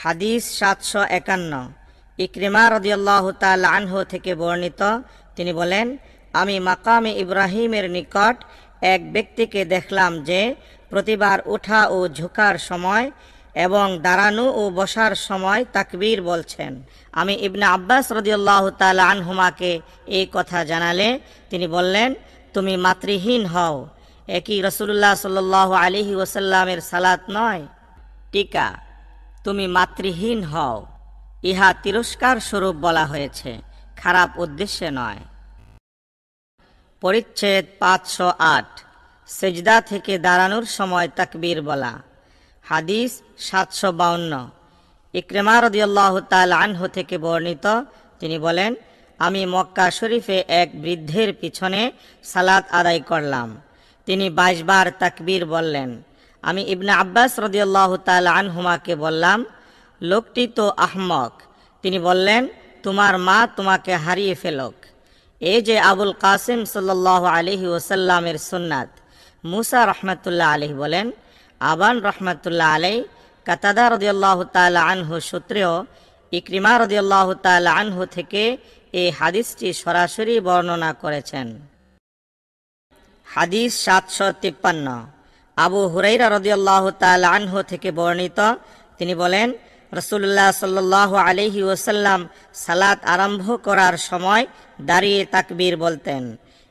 হাদিস 751 ইকরিমা রাদিয়াল্লাহু তাআলা আনহু থেকে বর্ণিত, তিনি বলেন, আমি মাকামে ইব্রাহিমের নিকট এক ব্যক্তিকে দেখলাম যে প্রতিবার ওঠা ও ঝুঁকার সময় এবং দাঁড়ানো ও বসার সময় তাকবীর বলছেন। আমি ইবনে আব্বাস রাদিয়াল্লাহু তাআলা আনহুমাকে এই কথা জানালে তিনি বললেন, তুমি মাতৃহীন হও, একই রাসূলুল্লাহ সাল্লাল্লাহু আলাইহি ওয়াসাল্লামের সালাত নয়? টিকা, তুমি মাতৃহীন হও, ইহা তিরস্কার স্বরূপ বলা হয়েছে, খারাপ উদ্দেশ্যে নয়। পরিচ্ছেদ 508 সেজদা থেকে দাঁড়ানোর সময় তাকবীর বলা। হাদিস 752 ইকরিমা রাদিয়াল্লাহু তাআলা আনহু থেকে বর্ণিত, তিনি বলেন, আমি মক্কা শরীফে এক বৃদ্ধের পিছনে সালাত আদায় করলাম। তিনি 22 বার তাকবীর বললেন। আমি ইবনে আব্বাস রাদিয়াল্লাহু তাআলা আনহুমাকে বললাম, লোকটি তো আহমক। তিনি বললেন, তোমার মা তোমাকে হারিয়ে ফেলুক। এই যে আবুল কাসিম সাল্লাল্লাহু আলাইহি ওয়াসাল্লামের সুন্নাত। মুসা রহমাতুল্লাহ আলাইহি বলেন, আবান রহমাতুল্লাহ আলাইহি কাতাদা রাদিয়াল্লাহু তাআলা আনহু সূত্রেও ইকরিমা রাদিয়াল্লাহু তাআলা আনহু থেকে এই হাদিসটি সরাসরি বর্ণনা করেছেন। হাদিস 753 আবু হুরাইরা রাদিয়াল্লাহু তাআলা আনহু থেকে বর্ণিত, তিনি বলেন, রাসূলুল্লাহ সাল্লাল্লাহু আলাইহি ওয়াসাল্লাম সালাত আরম্ভ করার সময় দাঁড়িয়ে তাকবীর বলতেন,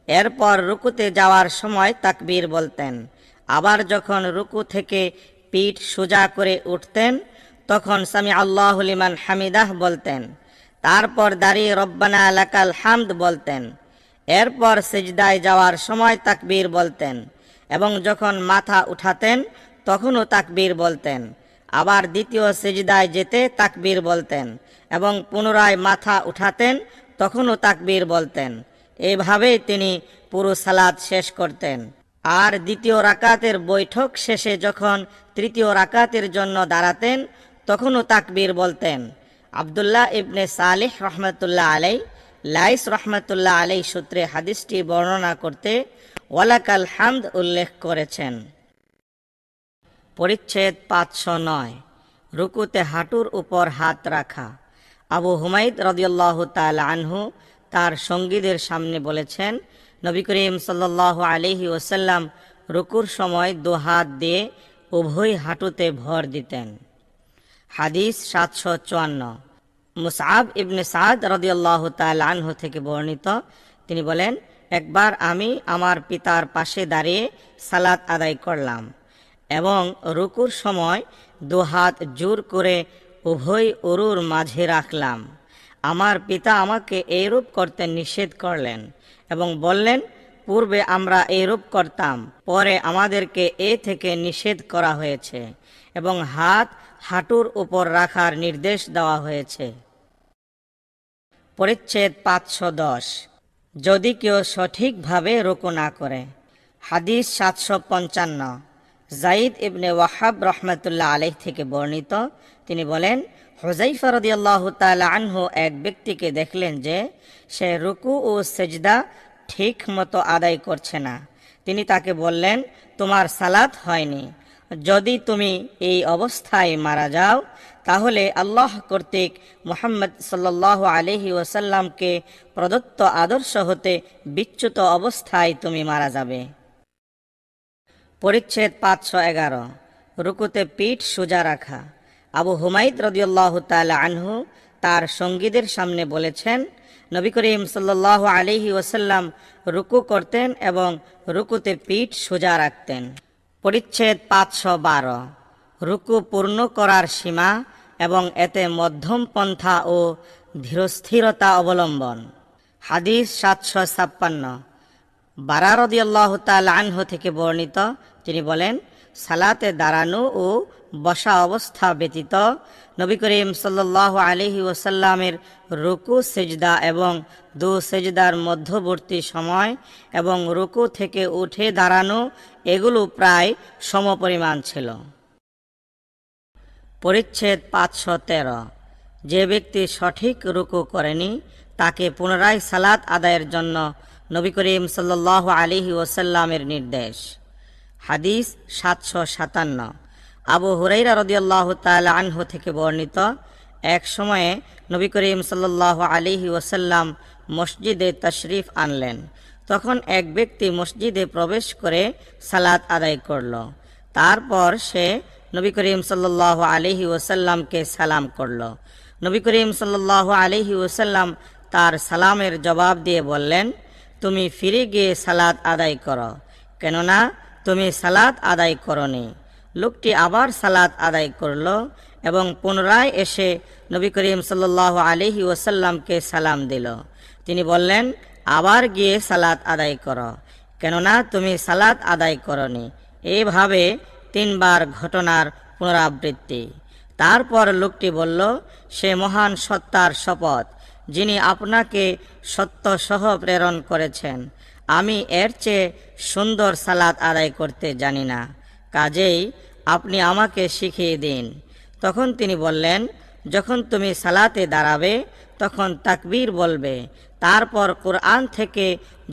এরপর রুকুতে যাওয়ার সময় তাকবীর বলতেন। আবার যখন রুকু থেকে পিঠ সোজা করে উঠতেন তখন সামি আল্লাহু লিমান হামিদাহ বলতেন। তারপর দাঁড়িয়ে রব্বানা লাকাল হামদ বলতেন। এরপর সিজদায় যাওয়ার সময় তাকবীর বলতেন এবং যখন মাথা উঠাতেন তখনও তাকবীর বলতেন। আবার দ্বিতীয় সিজদায় যেতে তাকবীর বলতেন এবং পুনরায় মাথা উঠাতেন, তখনও তাকবীর বলতেন। এভাবেই তিনি পুরো সালাত শেষ করতেন। আর দ্বিতীয় রাকাতের বৈঠক শেষে যখন তৃতীয় রাকাতের জন্য দাঁড়াতেন তখনও তাকবীর বলতেন। আব্দুল্লাহ ইবনে সালিহ রহমতুল্লাহ আলাই লাইস রহমতুল্লাহ আলাই সূত্রে হাদিসটি বর্ণনা করতে ওয়ালাকাল হামদ উল্লেখ করেছেন। পরিচ্ছেদ 509 রুকুতে হাঁটুর উপর হাত রাখা। আবু হুমাইদ রাদিয়াল্লাহু তাআলা আনহু তার সঙ্গীদের সামনে বলেছেন, নবী করিম সাল্লাল্লাহু আলাইহি ওয়াসাল্লাম রুকুর সময় দু হাত দিয়ে উভয় হাঁটুতে ভর দিতেন। হাদিস 754 মুসআব ইবনে সাদ রাদিয়াল্লাহু তাআলা আনহু থেকে বর্ণিত, তিনি বলেন, একবার আমি আমার পিতার পাশে দাঁড়িয়ে সালাত আদায় করলাম এবং রুকুর সময় দু হাত জোর করে উভয় উরুর মাঝে রাখলাম। আমার পিতা আমাকে এইরূপ করতে নিষেধ করলেন এবং বললেন, পূর্বে আমরা এইরূপ করতাম, পরে আমাদেরকে এ থেকে নিষেধ করা হয়েছে এবং হাত হাঁটুর উপর রাখার নির্দেশ দেওয়া হয়েছে। পরিচ্ছেদ 510 যদি কেউ সঠিকভাবে রুকু না করে। হাদিস 755 যায়েদ ইবনে ওয়াহাব রহমতুল্লাহ আলাইহি থেকে বর্ণিত, তিনি বলেন, হুযায়ফা রাদিয়াল্লাহু তাআলা আনহু এক ব্যক্তিকে দেখলেন যে সে রুকু ও সেজদা ঠিক মতো আদায় করছে না। তিনি তাকে বললেন, তোমার সালাত হয়নি। যদি তুমি এই অবস্থায় মারা যাও তাহলে আল্লাহ কর্তৃক মুহাম্মদ সাল্লাল্লাহু আলাইহি ওয়াসাল্লামকে প্রদত্ত আদর্শ হতে বিচ্যুত অবস্থায় তুমি মারা যাবে। পরিচ্ছেদ 511 রুকুতে পিঠ সোজা রাখা। আবু হুমাইদ রাদিয়াল্লাহু তাআলা আনহু তার সঙ্গীদের সামনে বলেছেন, নবী করিম সাল্লাল্লাহু আলাইহি ওয়াসাল্লাম রুকু করতেন এবং রুকুতে পিঠ সোজা রাখতেন। পরিচ্ছেদ 512 রুকু পূর্ণ করার সীমা এবং এতে মধ্যম পন্থা ও ধীরস্থিরতা অবলম্বন। হাদিস 756 বারা রাদিয়াল্লাহু তাআলা আনহু থেকে বর্ণিত, তিনি বলেন, সালাতে দাঁড়ানো ও বসা অবস্থা ব্যতীত নবী করিম সাল্লাল্লাহু আলাইহি ওয়াসাল্লামের রুকু সেজদা এবং দু সেজদার মধ্যবর্তী সময় এবং রুকু থেকে উঠে দাঁড়ানো এগুলো প্রায় সমপরিমাণ ছিল। পরিচ্ছেদ 513 যে ব্যক্তি সঠিক রুকু করেনি তাকে পুনরায় সালাত আদায়ের জন্য নবী করিম সাল্লাল্লাহু আলাইহি ওয়াসাল্লামের নির্দেশ। হাদিস 757 আবু হুরাইরা রাদিয়াল্লাহু তাআলা আনহু থেকে বর্ণিত, এক সময়ে নবী করিম সাল্লাল্লাহু আলাইহি ওয়াসাল্লাম মসজিদে তাশরিফ আনলেন। তখন এক ব্যক্তি মসজিদে প্রবেশ করে সালাত আদায় করল। তারপর সে নবী করিম সাল্লাল্লাহু আলাইহি ওয়াসাল্লামকে সালাম করল। নবী করিম সাল্লাল্লাহু আলাইহি ওয়াসাল্লাম তার সালামের জবাব দিয়ে বললেন, তুমি ফিরে গিয়ে সালাত আদায় করো, কেননা তুমি সালাত আদায় করনি। লোকটি আবার সালাত আদায় করল এবং পুনরায় এসে নবী করিম সাল্লাল্লাহু আলাইহি ওয়াসাল্লামকে সালাম দিল। তিনি বললেন, আবার গিয়ে সালাত আদায় করো, কেননা তুমি সালাত আদায় করনি। এইভাবে 3 বার ঘটনার পুনরাবৃত্তি। তারপর লোকটি বলল, সে মহান সত্তার শপথ, যিনি আপনাকে সত্য সহ প্রেরণ করেছেন, আমি এর চেয়ে সুন্দর সালাত আদায় করতে জানি না, কাজেই আপনি আমাকে শিখিয়ে দিন। তখন তিনি বললেন, যখন তুমি সালাতে দাঁড়াবে তখন তাকবীর বলবে, তারপর কুরআন থেকে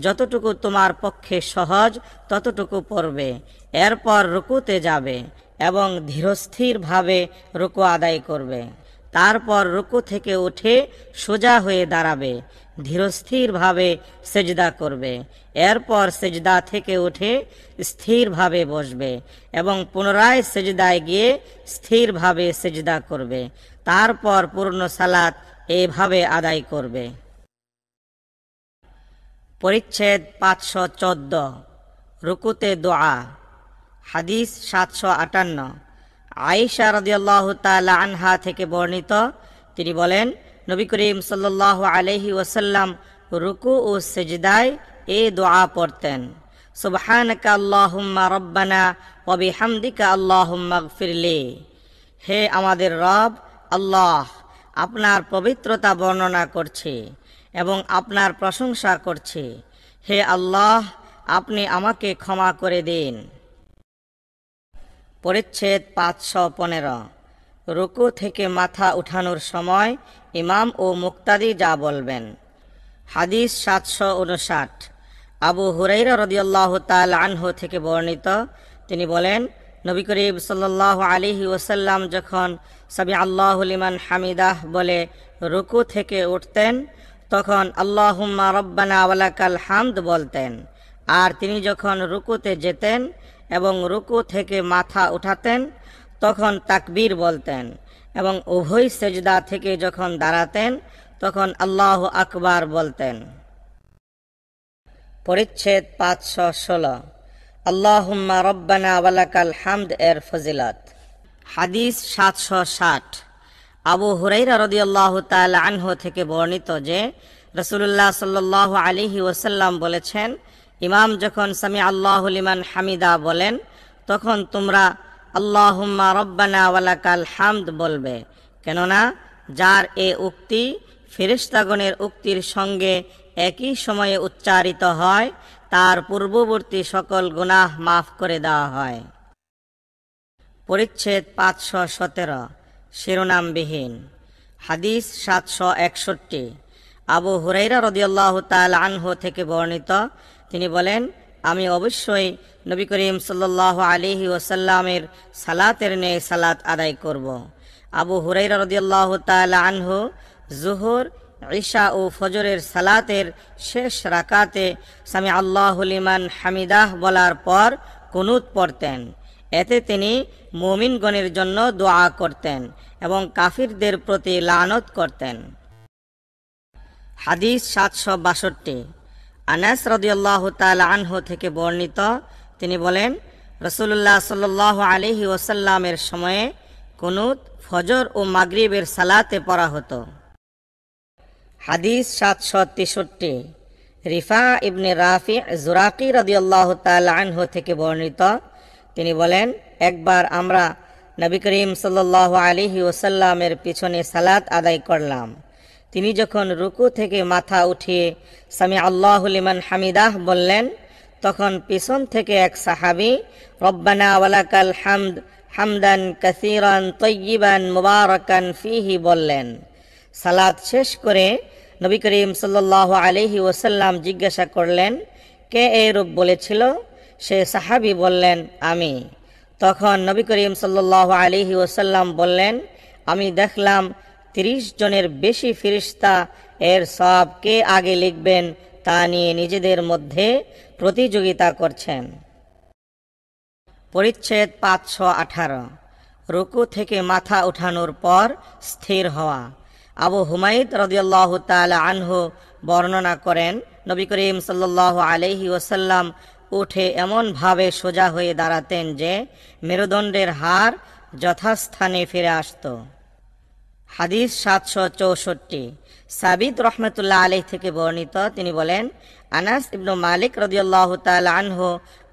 যতটুকু তোমার পক্ষে সহজ ততটুকু পড়বে, এরপর রুকুতে যাবে এবং ধীরস্থিরভাবে রুকু আদায় করবে। তারপর রুকু থেকে উঠে সোজা হয়ে দাঁড়াবে, ধীরস্থিরভাবে সেজদা করবে, এরপর সেজদা থেকে উঠে স্থিরভাবে বসবে এবং পুনরায় সেজদায় গিয়ে স্থিরভাবে সেজদা করবে। তারপর পূর্ণ সালাত এভাবে আদায় করবে। পরিচ্ছেদ 514, রুকুতে দোয়া। হাদিস 758, আয়েশা রাদিয়াল্লাহু তাআলা আনহা থেকে বর্ণিত, তিনি বলেন, নবী করিম সাল্লাল্লাহু আলাইহি ওয়াসাল্লাম রুকু ও সিজদায় এই দোয়া পড়তেন, সুবহানাকা আল্লাহুম্মা রাব্বানা ওয়া বিহামদিকা আল্লাহুম্মা গফিরলি। হে আমাদের রব আল্লাহ, আপনার পবিত্রতা বর্ণনা করছি এবং আপনার প্রশংসা করছি। হে আল্লাহ, আপনি আমাকে ক্ষমা করে দিন। পরিচ্ছেদ 515, রুকু থেকে মাথা উঠানোর সময় ইমাম ও মুক্তাদি যা বলবেন। হাদিস 759, আবু হুরাইরা রাদিয়াল্লাহু তাআলা আনহু থেকে বর্ণিত, তিনি বলেন, নবী করিম সাল্লাল্লাহু আলাইহি ওয়াসাল্লাম যখন সামি আল্লাহু লিমান হামিদাহ বলে রুকু থেকে উঠতেন তখন আল্লাহুম্মা রব্বানা ওয়ালাকাল হামদ বলতেন, আর তিনি যখন রুকুতে যেতেন এবং রুকু থেকে মাথা উঠাতেন তখন তাকবীর বলতেন এবং উভয় সেজদা থেকে যখন দাঁড়াতেন তখন আল্লাহু আকবার বলতেন। পরিচ্ছেদ 516, আল্লাহুম্মা রব্বানা ওয়ালাকাল হামদ এর ফজিলত। হাদিস 760, আবু হুরাইরা রাদিয়াল্লাহু তাআলা আনহু থেকে বর্ণিত যে রাসূলুল্লাহ সাল্লাল্লাহু আলাইহি ওয়াসাল্লাম বলেছেন, ইমাম যখন সামি আল্লাহু লিমান হামিদা বলেন তখন তোমরা আল্লাহুম্মা রব্বানা ওয়ালাকাল হামদ বলবে, কেননা যার এ উক্তি ফেরেশতাগণের উক্তির সঙ্গে একই সময়ে উচ্চারিত হয় তার পূর্ববর্তী সকল গুনাহ মাফ করে দেওয়া হয়। পরিচ্ছেদ 517, শিরোনামবিহীন। হাদিস 761, আবু হুরাইরা রাদিয়াল্লাহু তাআলা আনহু থেকে বর্ণিত, তিনি বলেন, আমি অবশ্যই নবী করিম সাল্লাল্লাহু আলাইহি ওয়াসাল্লামের সালাতের ন্যায় সালাত আদায় করব। আবু হুরাইরা রাদিয়াল্লাহু তাআলা আনহু জুহর, ঈশা ও ফজরের সালাতের শেষ রাকাতে সামি আল্লাহু লিমান হামিদাহ বলার পর কুনুত পড়তেন। এতে তিনি মুমিনগণের জন্য দোয়া করতেন এবং কাফিরদের প্রতি লানত করতেন। হাদিস 762, আনাস রাদিয়াল্লাহু তাআলা আনহু থেকে বর্ণিত, তিনি বলেন, রাসূলুল্লাহ সাল্লাল্লাহু আলাইহি ওয়াসাল্লামের সময়ে কুনুত ফজর ও মাগরিবের সালাতে পড়া হতো। হাদিস 763, রিফা ইবনে রাফি জুরাকি রাদিয়াল্লাহু তাআলা আনহু থেকে বর্ণিত, তিনি বলেন, একবার আমরা নবী করিম সাল্লাল্লাহু আলাইহি ওয়াসাল্লামের পিছনে সালাত আদায় করলাম। তিনি যখন রুকু থেকে মাথা উঠিয়ে সামি আল্লাহু লিমান হামিদাহ বললেন তখন পিছন থেকে এক সাহাবী রব্বানা ওয়ালাকাল হামদ হামদান কাসীরান তাইয়িবান মুবারাকান ফীহি বললেন। সালাত শেষ করে নবী করিম সাল্লাল্লাহু আলাইহি ওয়াসাল্লাম জিজ্ঞাসা করলেন, কে এই রূপ বলেছিল? সে সাহাবী বললেন, আমি। তখন নবী করিম সাল্লাল্লাহু আলাইহি ওয়াসাল্লাম বললেন, আমি দেখলাম ৩০ জনের বেশি ফেরেশতা এর সওয়াব কে আগে লিখবেন তা নিয়ে নিজেদের মধ্যে প্রতিযোগিতা করছেন। পরিচ্ছেদ ৫১৮। রুকু থেকে মাথা উঠানোর পর স্থির হওয়া। আবু হুমাইদ রাদিয়াল্লাহু তাআলা আনহু বর্ণনা করেন, নবী করিম সাল্লাল্লাহু আলাইহি ওয়াসাল্লাম উঠে এমনভাবে সোজা হয়ে দাঁড়াতেন যে মেরুদণ্ডের হাড় যথাস্থানে ফিরে আসত। হাদিস ৭৬৪। সাবিত রহমতুল্লাহ আলাইহি থেকে বর্ণিত, তিনি বলেন, আনাস ইবনু মালিক রাদিয়াল্লাহু তাআলা আনহু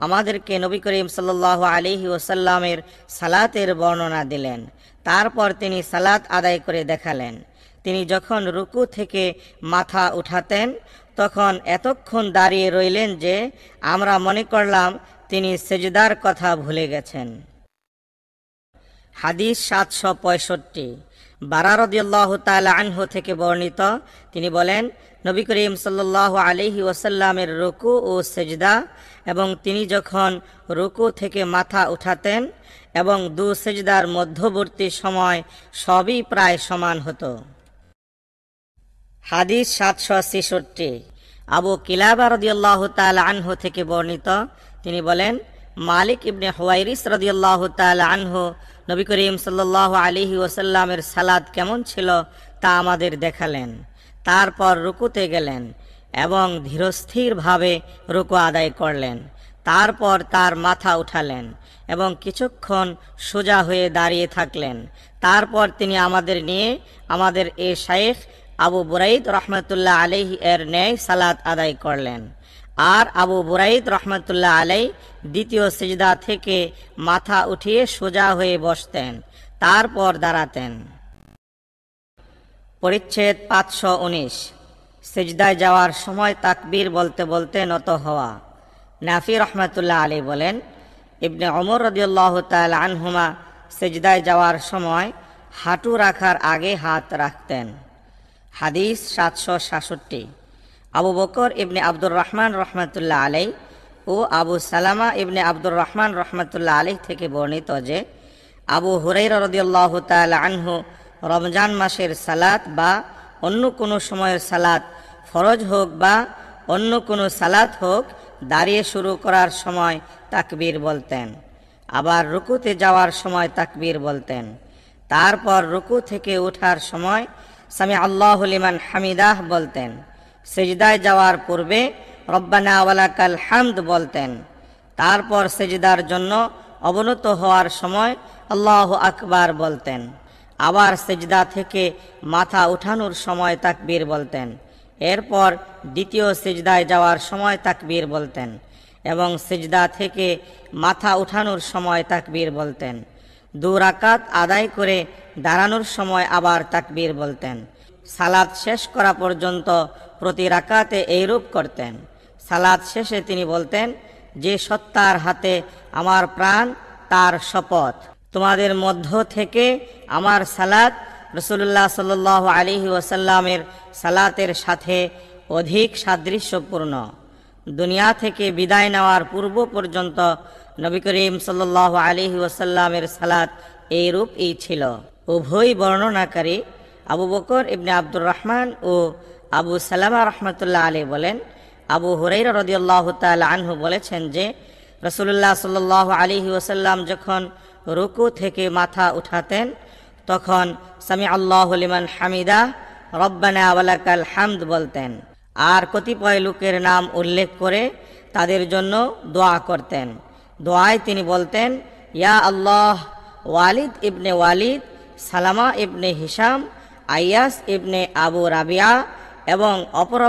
আমাদেরকে নবী করিম সাল্লাল্লাহু আলাইহি ওয়াসাল্লামের সালাতের বর্ণনা দিলেন। তারপর তিনি সালাত আদায় করে দেখালেন। তিনি যখন রুকু থেকে মাথা উঠাতেন তখন এতক্ষণ দাঁড়িয়ে রইলেন যে আমরা মনে করলাম তিনি সেজদার কথা ভুলে গেছেন। হাদিস ৭৬৫। বারা রাদিয়াল্লাহু তাআলা আনহু থেকে বর্ণিত, তিনি বলেন, নবী করিম সাল্লাল্লাহু আলাইহি ওয়াসাল্লামের রুকু ও সেজদা এবং তিনি যখন রুকু থেকে মাথা উঠাতেন এবং দু সেজদার মধ্যবর্তী সময় সবই প্রায় সমান হতো। হাদিস ৭৬৬। আবু কিলাবা রাদিয়াল্লাহু তাআলা আনহু থেকে বর্ণিত, তিনি বলেন, মালিক ইবনে হুয়াইরিস রাদিয়াল্লাহু তাআলা আনহু নবী করিম সাল্লাল্লাহু আলাইহি ওয়াসাল্লামের সালাত কেমন ছিল তা আমাদের দেখালেন। তারপর রুকুতে গেলেন এবং ধীরস্থিরভাবে রুকু আদায় করলেন। তারপর তার মাথা উঠালেন এবং কিছুক্ষণ সোজা হয়ে দাঁড়িয়ে থাকলেন। তারপর তিনি আমাদের নিয়ে আমাদের এ শাইখ আবু বুরাইদ রহমতুল্লাহ আলাইহি এর ন্যায় সালাত আদায় করলেন। আর আবু বুরাইদ রহমতুল্লাহ আলাই দ্বিতীয় সিজদা থেকে মাথা উঠিয়ে সোজা হয়ে বসতেন, তারপর দাঁড়াতেন। পরিচ্ছেদ ৫১৯। সিজদায় যাওয়ার সময় তাকবীর বলতে বলতে নত হওয়া। নাফি রহমতুল্লাহ আলী বলেন, ইবনে ওমর রাদিয়াল্লাহু তাআলা আনহুমা সিজদায় যাওয়ার সময় হাঁটু রাখার আগে হাত রাখতেন। হাদিস ৭৬৭। আবু বকর ইবনে আব্দুর রহমান রহমতুল্লাহ আলাই ও আবু সালামা ইবনে আব্দুর রহমান রহমতুল্লাহ আলাই থেকে বর্ণিত যে আবু হুরাইরা রাদিয়াল্লাহু তাআলা আনহু রমজান মাসের সালাত বা অন্য কোনো সময়ের সালাত, ফরজ হোক বা অন্য কোনো সালাত হোক, দাঁড়িয়ে শুরু করার সময় তাকবীর বলতেন, আবার রুকুতে যাওয়ার সময় তাকবীর বলতেন। তারপর রুকু থেকে ওঠার সময় সামি আল্লাহু লিমান হামিদাহ বলতেন। সেজদায় যাওয়ার পূর্বে রব্বানা ওয়ালাকাল হামদ বলতেন। তারপর সেজদার জন্য অবনত হওয়ার সময় আল্লাহু আকবার বলতেন। আবার সেজদা থেকে মাথা উঠানোর সময় তাকবীর বলতেন। এরপর দ্বিতীয় সেজদায় যাওয়ার সময় তাকবীর বলতেন এবং সেজদা থেকে মাথা উঠানোর সময় তাকবীর বলতেন। ২ রাকাত আদায় করে দাঁড়ানোর সময় আবার তাকবীর বলতেন। সালাত শেষ করা পর্যন্ত প্রতি রাকাতে এইরূপ করতেন। সালাত শেষে তিনি বলতেন, যে সত্তার হাতে আমার প্রাণ তার শপথ, তোমাদের মধ্য থেকে আমার সালাত রাসূলুল্লাহ সাল্লাল্লাহু আলাইহি ওয়াসাল্লামের সালাতের সাথে অধিক সাদৃশ্যপূর্ণ। দুনিয়া থেকে বিদায় নেওয়ার পূর্ব পর্যন্ত নবী করিম সাল্লাল্লাহু আলাইহি ওয়াসাল্লামের সালাত এইরূপই ছিল। উভয় বর্ণনাকারী আবু বকর ইবনে আব্দুর রহমান ও আবু সালামা রহমতুল্লাহ আলী বলেন, আবু হুরাইরা রাদিয়াল্লাহু তাআলা আনহু বলেছেন যে রাসূলুল্লাহ সাল্লাল্লাহু আলাইহি ওয়াসাল্লাম যখন রুকু থেকে মাথা উঠাতেন তখন সামি আল্লাহু লিমান হামিদা রব্বানা ওয়ালাকাল হামদ বলতেন আর কতিপয় লোকের নাম উল্লেখ করে তাদের জন্য দোয়া করতেন। দোয়ায় তিনি বলতেন, ইয়া আল্লাহ, ওয়ালিদ ইবনে ওয়ালিদ, সালামা ইবনে হিশাম, আইয়াস ইবনে আবু রাবিয়া এবং অপর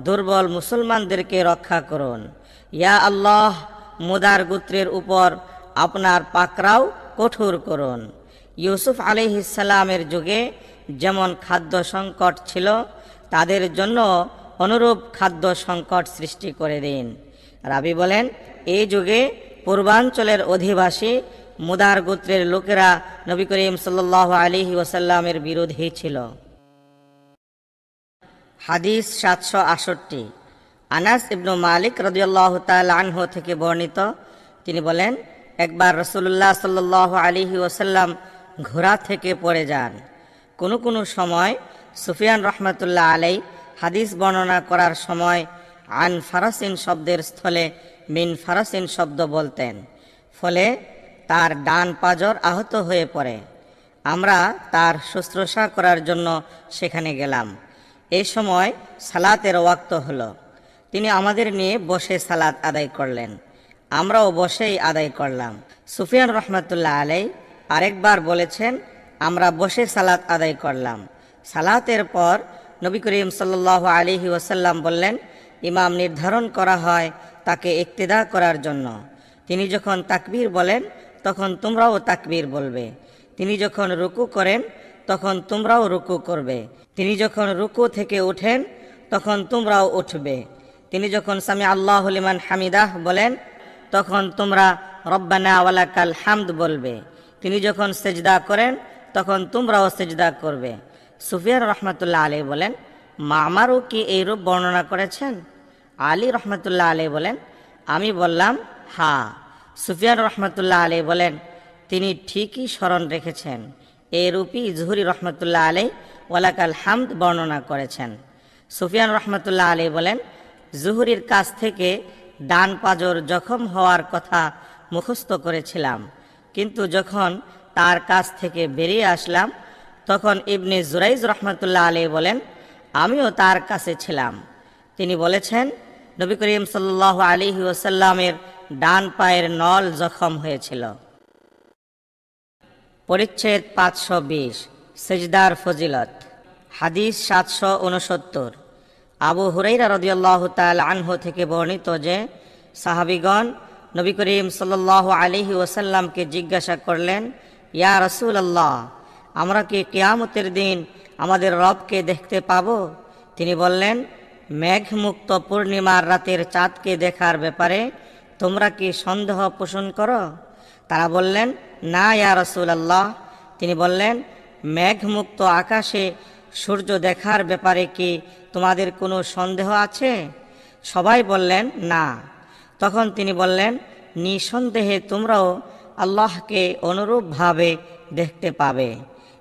দুর্বল মুসলমানদেরকে রক্ষা করুন। ইয়া আল্লাহ, মুদার গোত্রের উপর আপনার পাকড়াও কঠোর করুন। ইউসুফ আলাইহিস সালামের যুগে যেমন খাদ্য সংকট ছিল, তাদের জন্য অনুরূপ খাদ্য সংকট সৃষ্টি করে দিন। রাবি বলেন, এই যুগে পূর্বাঞ্চলের অধিবাসী মুদার গোত্রের লোকেরা নবী করিম সাল্লাল্লাহু আলাইহি ওয়াসাল্লামের বিরোধী ছিল। হাদিস ৭৬৮। আনাস ইবনু মালিক রাদিয়াল্লাহু তাআলা আনহু থেকে বর্ণিত, তিনি বলেন, একবার রাসূলুল্লাহ সাল্লাল্লাহু আলাইহি ওয়াসাল্লাম ঘোড়া থেকে পড়ে যান। কোনো কোনো সময় সুফিয়ান রহমাতুল্লাহ আলাই হাদিস বর্ণনা করার সময় আন ফারাসিন শব্দের স্থলে মিন ফারাসিন শব্দ বলতেন, ফলে তার ডান পাজর আহত হয়ে পড়ে। আমরা তার শুশ্রূষা করার জন্য সেখানে গেলাম। এই সময় সালাতের ওয়াক্ত হলো। তিনি আমাদের নিয়ে বসে সালাত আদায় করলেন। আমরাও বসেই আদায় করলাম। সুফিয়ান রহমাতুল্লাহ আলাই আরেকবার বলেছেন, আমরা বসে সালাত আদায় করলাম। সালাতের পর নবী করিম সাল্লাল্লাহু আলাইহি ওয়াসাল্লাম বললেন, ইমাম নির্ধারণ করা হয় তাকে ইক্তিদা করার জন্য। তিনি যখন তাকবীর বলেন তখন তোমরাও তাকবীর বলবে। তিনি যখন রুকু করেন তখন তোমরাও রুকু করবে। তিনি যখন রুকু থেকে ওঠেন তখন তোমরাও উঠবে। তিনি যখন সামি আল্লাহু লিমান হামিদাহ বলেন তখন তোমরা রব্বানা ওয়ালাকাল হামদ বলবে। তিনি যখন সেজদা করেন তখন তোমরাও সেজদা করবে। সুফিয়ান রহমাতুল্লাহ আলাইহি বলেন, মামারও কি এইরূপ বর্ণনা করেছেন? আলী রহমাতুল্লাহ আলাইহি বলেন, আমি বললাম হ্যাঁ। সুফিয়ান রহমাতুল্লাহ আলাইহি বলেন, তিনি ঠিকই স্মরণ রেখেছেন। এরূপই জুহরি রহমাতুল্লাহ আলাইহি ওয়ালাকাল হামদ বর্ণনা করেছেন। সুফিয়ান রহমাতুল্লাহ আলাইহি বলেন, জুহরির কাছ থেকে ডান পাজর জখম হওয়ার কথা মুখস্থ করেছিলাম, কিন্তু যখন তার কাছ থেকে বেরিয়ে আসলাম তখন ইবনে জুরাইজ রহমাতুল্লাহ আলাইহি বলেন, আমিও তার কাছে ছিলাম। তিনি বলেছেন, নবী করিম সাল্লাল্লাহু আলাইহি ওয়াসাল্লামের ডান পায়ের নল জখম হয়েছিল। পরিচ্ছেদ 520, সিজদার ফজিলত। হাদিস 769। আবু হুরাইরা রাদিয়াল্লাহু তাআলা আনহু থেকে বর্ণিত যে সাহাবীগণ নবী করিম সাল্লাল্লাহু আলাইহি ওয়াসাল্লামকে জিজ্ঞাসা করলেন, ইয়া রাসূলুল্লাহ, আমরা কি কিয়ামতের দিন আমাদের রবকে দেখতে পাব? তিনি বললেন, মেঘমুক্ত পূর্ণিমার রাতের চাঁদকে দেখার ব্যাপারে তোমরা কি সন্দেহ পোষণ করো? তারা বললেন, না ইয়া রাসূলুল্লাহ। তিনি বললেন, মেঘমুক্ত আকাশে সূর্য দেখার ব্যাপারে কি তোমাদের কোনো সন্দেহ আছে? সবাই বললেন না। তখন তিনি বললেন, নিঃসন্দেহে তোমরাও আল্লাহকে অনুরূপভাবে দেখতে পাবে।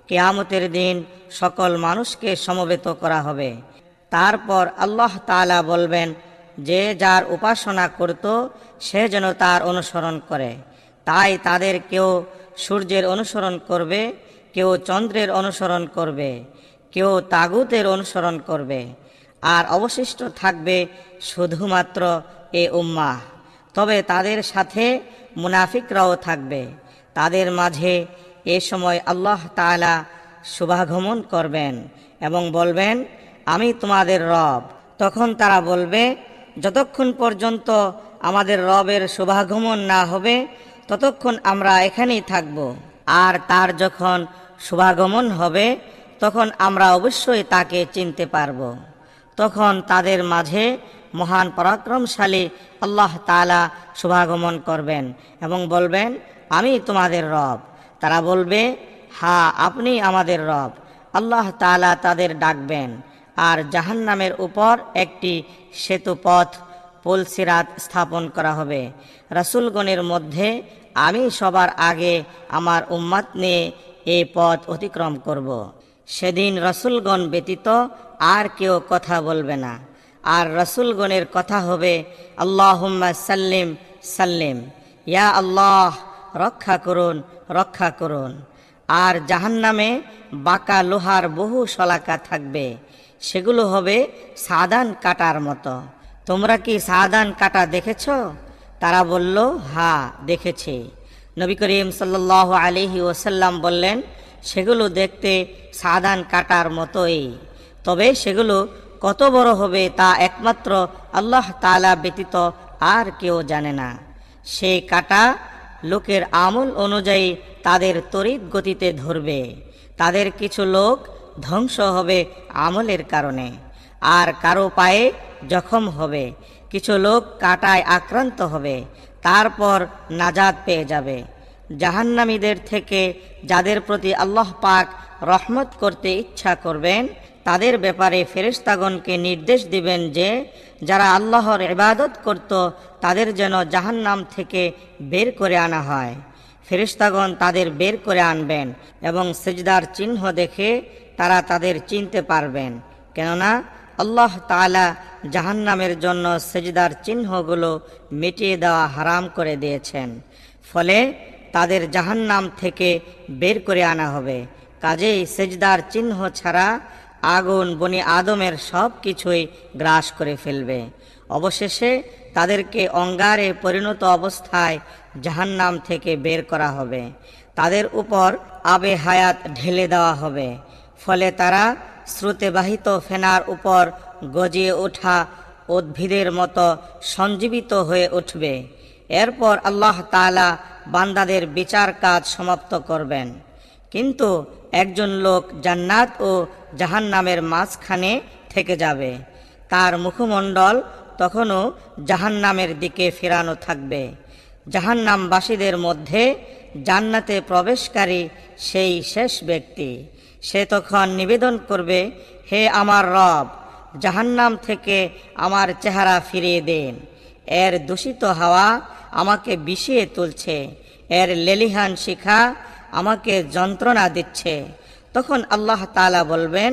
কিয়ামতের দিন সকল মানুষকে সমবেত করা হবে। তারপর আল্লাহ তাআলা বলবেন, যে যার উপাসনা করত সে যেন তার অনুসরণ করে। তাই তাদের কেউ সূর্যের অনুসরণ করবে, কেউ চন্দ্রের অনুসরণ করবে, কেউ তাগুতের অনুসরণ করবে, আর অবশিষ্ট থাকবে শুধুমাত্র এ উম্মাহ। তবে তাদের সাথে মুনাফিকরাও থাকবে। তাদের মাঝে এ সময় আল্লাহ তাআলা শুভাগমন করবেন এবং বলবেন, আমি তোমাদের রব। তখন তারা বলবে, যতক্ষণ পর্যন্ত আমাদের রবের শুভাগমন না হবে ততক্ষণ আমরা এখানেই থাকব। আর তার যখন শুভাগমন হবে তখন আমরা অবশ্যই তাকে চিনতে পারব। তখন তাদের মাঝে মহান পরাক্রমশালী আল্লাহ তাআলা শুভাগমন করবেন এবং বলবেন, আমি তোমাদের রব। তারা বলবে, হ্যাঁ, আপনি আমাদের রব। আল্লাহ তাআলা তাদের ডাকবেন, আর জাহান্নামের উপর একটি সেতুপথ পুলসিরাত স্থাপন করা হবে। রাসূলগণের মধ্যে আমি সবার আগে আমার উম্মত নিয়ে এই পথ অতিক্রম করব। সেদিন রাসূলগণ ব্যতীত আর কেউ কথা বলবে না, আর রাসূলগণের কথা হবে, আল্লাহুম্মা সাল্লিম সাল্লিম, ইয়া আল্লাহ, রক্ষা করুন, রক্ষা করুন। আর জাহান্নামে বাঁকা লোহার বহু শলাকা থাকবে, সেগুলো হবে সাদান কাটার মতো। তোমরা কি সাদান কাটা দেখেছ? তারা বলল, হ্যাঁ, দেখেছি। নবী করিম সাল্লাল্লাহু আলাইহি ওয়াসাল্লাম বললেন, সেগুলো দেখতে সাদান কাটার মতোই, তবে সেগুলো কত বড় হবে তা একমাত্র আল্লাহ তাআলা ব্যতীত আর কেউ জানে না। সেই কাটা লোকের আমল অনুযায়ী তাদের তড়িৎ গতিতে ধরবে। তাদের কিছু লোক ধ্বংস হবে আমলের কারণে, আর কারো পায়ে জখম হবে। কিছু লোক কাটায় আক্রান্ত হবে, তারপর নাজাত পেয়ে যাবে। জাহান্নামীদের থেকে যাদের প্রতি আল্লাহ পাক রহমত করতে ইচ্ছা করবেন তাদের ব্যাপারে ফেরেশতাগণকে নির্দেশ দিবেন যে যারা আল্লাহর ইবাদত করত তাদের যেন জাহান্নাম থেকে বের করে আনা হয়। ফেরেশতাগণ তাদের বের করে আনবেন এবং সিজদার চিহ্ন দেখে তারা তাদের চিনতে পারবেন, কেননা আল্লাহ তাআলা জাহান্নামের জন্য সিজদার চিহ্নগুলো মিটিয়ে দেওয়া হারাম করে দিয়েছেন। ফলে তাদের জাহান্নাম থেকে বের করে আনা হবে। কাজেই সিজদার চিহ্ন ছাড়া আগুন বনি আদমের সব কিছুই গ্রাস করে ফেলবে। অবশেষে তাদেরকে অঙ্গারে পরিণত অবস্থায় জাহান্নাম থেকে বের করা হবে। তাদের উপর আবে হায়াত ঢেলে দেওয়া হবে। ফলে তারা স্রোতবাহিত ফেনার উপর গজিয়ে ওঠা উদ্ভিদের মতো সঞ্জীবিত হয়ে উঠবে। এরপর আল্লাহ তাআলা বান্দাদের বিচার কাজ সমাপ্ত করবেন। কিন্তু একজন লোক জান্নাত ও জাহান্নামের মাঝখানে থেকে যাবে। তার মুখমণ্ডল তখনও জাহান্নামের দিকে ফেরানো থাকবে। জাহান্নামবাসীদের মধ্যে জান্নাতে প্রবেশকারী সেই শেষ ব্যক্তি। সে তখন নিবেদন করবে, হে আমার রব, জাহান্নাম থেকে আমার চেহারা ফিরিয়ে দেন। এর দূষিত হাওয়া আমাকে বিষিয়ে তুলছে, এর লেলিহান শিখা আমাকে যন্ত্রণা দিচ্ছে। তখন আল্লাহ তাআলা বলবেন,